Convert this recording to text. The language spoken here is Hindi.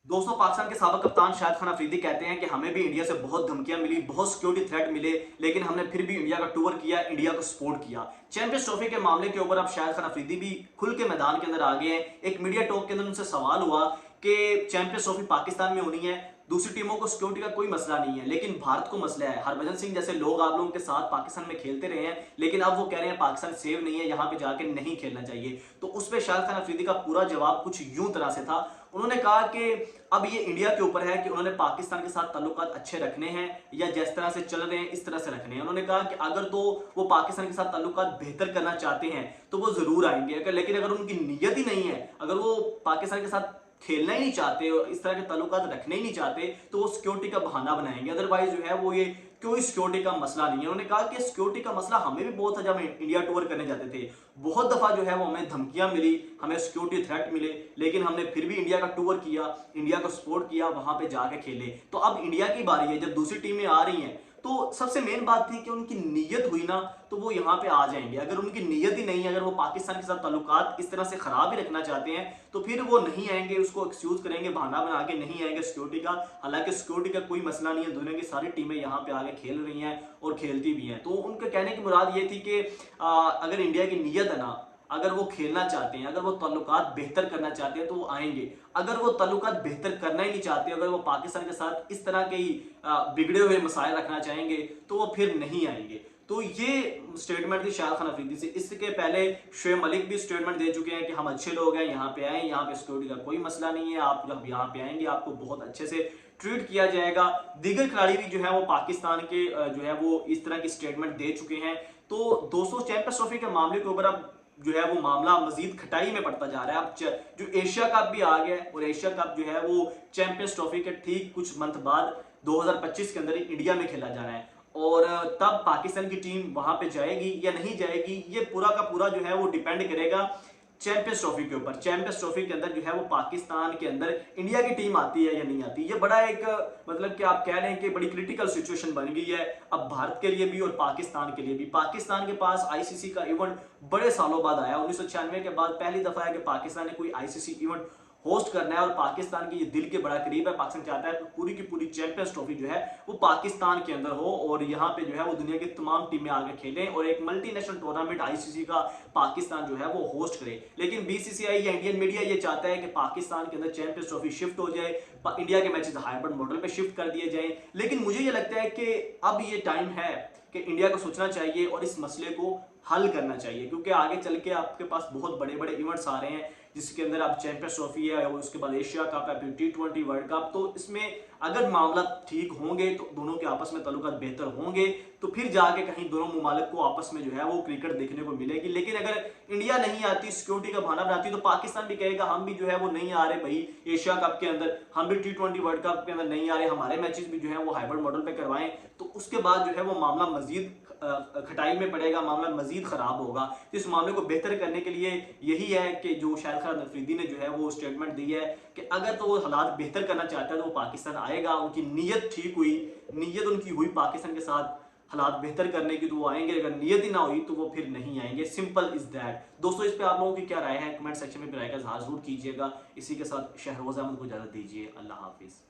दोस्तों, पाकिस्तान के साबिक कप्तान शाहिद खान अफरीदी कहते हैं कि हमें भी इंडिया से बहुत धमकियां मिली, बहुत सिक्योरिटी थ्रेट मिले, लेकिन हमने फिर भी इंडिया का टूर किया, इंडिया को सपोर्ट किया। चैंपियंस ट्रॉफी के मामले के ऊपर अब शाहिद खान अफरीदी भी खुल के मैदान के अंदर आ गए हैं। एक मीडिया टॉक के अंदर उनसे सवाल हुआ कि चैंपियंस ट्रॉफी पाकिस्तान में होनी है, दूसरी टीमों को सिक्योरिटी का कोई मसला नहीं है, लेकिन भारत को मसला है। हरभजन सिंह जैसे लोग आप लोगों के साथ पाकिस्तान में खेलते रहे हैं, लेकिन अब वो कह रहे हैं पाकिस्तान सेव नहीं है, यहां पे जाके नहीं खेलना चाहिए। तो उस पर शाहिद खान अफरीदी का पूरा जवाब कुछ यूं तरह से था। उन्होंने कहा कि अब ये इंडिया के ऊपर है कि उन्होंने पाकिस्तान के साथ ताल्लुकात अच्छे रखने हैं या जिस तरह से चल रहे हैं इस तरह से रखने हैं। उन्होंने कहा कि अगर तो वो पाकिस्तान के साथ ताल्लुकात बेहतर करना चाहते हैं तो वो जरूर आएंगे, लेकिन अगर उनकी नीयत ही नहीं है, अगर वो पाकिस्तान के साथ खेलना ही नहीं चाहते और इस तरह के ताल्लुकात रखने ही नहीं चाहते, तो वो सिक्योरिटी का बहाना बनाएंगे। अदरवाइज जो है वो ये कोई सिक्योरिटी का मसला नहीं है। उन्होंने कहा कि सिक्योरिटी का मसला हमें भी बहुत था जब हम इंडिया टूर करने जाते थे, बहुत दफा जो है वो हमें धमकियां मिली, हमें सिक्योरिटी थ्रेट मिले, लेकिन हमने फिर भी इंडिया का टूर किया, इंडिया को सपोर्ट किया, वहां पे जाके खेले। तो अब इंडिया की बारी है, जब दूसरी टीमें आ रही हैं तो सबसे मेन बात थी कि उनकी नीयत हुई ना तो वो यहाँ पे आ जाएंगे। अगर उनकी नीयत ही नहीं है, अगर वो पाकिस्तान के साथ ताल्लुकात इस तरह से खराब ही रखना चाहते हैं तो फिर वो नहीं आएंगे, उसको एक्सक्यूज करेंगे, बहाना बना के नहीं आएंगे सिक्योरिटी का। हालांकि सिक्योरिटी का कोई मसला नहीं है, दुनिया की सारी टीमें यहाँ पे आगे खेल रही हैं और खेलती भी हैं। तो उनके कहने की मुराद ये थी कि अगर इंडिया की नीयत है ना, अगर वो खेलना चाहते हैं, अगर वो ताल्लुकात बेहतर करना चाहते हैं तो वो आएंगे। अगर वो ताल्लुकात बेहतर करना ही नहीं चाहते, अगर वो पाकिस्तान के साथ इस तरह के ही बिगड़े हुए मसाइल रखना चाहेंगे तो वो फिर नहीं आएंगे। तो ये स्टेटमेंट थी शाहिद खान अफरीदी से। इसके पहले शोएब मलिक भी स्टेटमेंट दे चुके हैं कि हम अच्छे लोग हैं, यहाँ पे आए, यहाँ पे सिक्योरिटी का कोई मसला नहीं है, आप जब यहाँ पे आएंगे आपको बहुत अच्छे से ट्रीट किया जाएगा। दीगर खिलाड़ी भी जो है वो पाकिस्तान के जो है वो इस तरह की स्टेटमेंट दे चुके हैं। तो दोस्तों, चैंपियंस ट्रॉफी के मामले के ऊपर अब जो है वो मामला मजीद खटाई में पड़ता जा रहा है। अब जो एशिया कप भी आ गया है और एशिया कप जो है वो चैंपियंस ट्रॉफी के ठीक कुछ मंथ बाद 2025 के अंदर इंडिया में खेला जा रहा है, और तब पाकिस्तान की टीम वहां पे जाएगी या नहीं जाएगी, ये पूरा का पूरा जो है वो डिपेंड करेगा चैंपियंस ट्रॉफी के ऊपर। चैंपियंस ट्रॉफी के अंदर जो है वो पाकिस्तान के अंदर इंडिया की टीम आती है या नहीं आती। ये बड़ा एक मतलब कि आप कह रहे हैं कि बड़ी क्रिटिकल सिचुएशन बन गई है अब भारत के लिए भी और पाकिस्तान के लिए भी। पाकिस्तान के पास आईसीसी का इवेंट बड़े सालों बाद आया, 1996 के बाद पहली दफा है कि पाकिस्तान ने कोई आईसीसी इवेंट होस्ट करना है, और पाकिस्तान की ये दिल के बड़ा करीब है। पाकिस्तान चाहता है कि पूरी की पूरी चैंपियंस ट्रॉफी जो है वो पाकिस्तान के अंदर हो और यहाँ पे जो है वो दुनिया की तमाम टीमें आगे खेलें और एक मल्टीनेशनल टूर्नामेंट आईसीसी का पाकिस्तान जो है वो होस्ट करे। लेकिन बीसीसीआई या इंडियन मीडिया ये चाहता है कि पाकिस्तान के अंदर चैंपियंस ट्रॉफी शिफ्ट हो जाए, इंडिया के मैचेस हाइब्रिड मॉडल पे शिफ्ट कर दिए जाएं। लेकिन मुझे ये लगता है कि अब ये टाइम है कि इंडिया को सोचना चाहिए और इस मसले को हल करना चाहिए, क्योंकि आगे चल के आपके पास बहुत बड़े बड़े इवेंट्स आ रहे हैं जिसके अंदर आप चैंपियंस ट्रॉफी है और उसके बाद एशिया कप है, फिर T20 वर्ल्ड कप। तो इसमें अगर मामला ठीक होंगे तो दोनों के आपस में ताल्लुकात बेहतर होंगे तो फिर जाके कहीं दोनों मुमालिक को आपस में जो है वो क्रिकेट देखने को मिलेगी। लेकिन अगर इंडिया नहीं आती, सिक्योरिटी का बहाना बनाती, तो पाकिस्तान भी कहेगा हम भी जो है वो नहीं आ रहे भाई एशिया कप के अंदर, हम भी T20 वर्ल्ड कप के अंदर नहीं आ रहे, हमारे मैचेस भी जो है वो हाइब्रिड मॉडल पे करवाएं। तो उसके बाद जो है वो मामला मजीद खटाई में पड़ेगा, मामला मजीद खराब होगा। तो इस मामले को बेहतर करने के लिए यही है कि जो शाहिद खान अफरीदी ने जो है वो स्टेटमेंट दी है कि अगर तो वो हालात बेहतर करना चाहता है तो वो पाकिस्तान आएगा, उनकी नीयत ठीक हुई, नीयत उनकी हुई पाकिस्तान के साथ हालात बेहतर करने की तो वो आएंगे, अगर नीयत ही ना हुई तो वो फिर नहीं आएंगे। Simple is that. दोस्तों, इस पे आप लोगों की क्या राय है कमेंट सेक्शन में राय का इजहार जरूर कीजिएगा। इसी के साथ शहरोज अहमद को इजाजत दीजिए। अल्लाह हाफिज।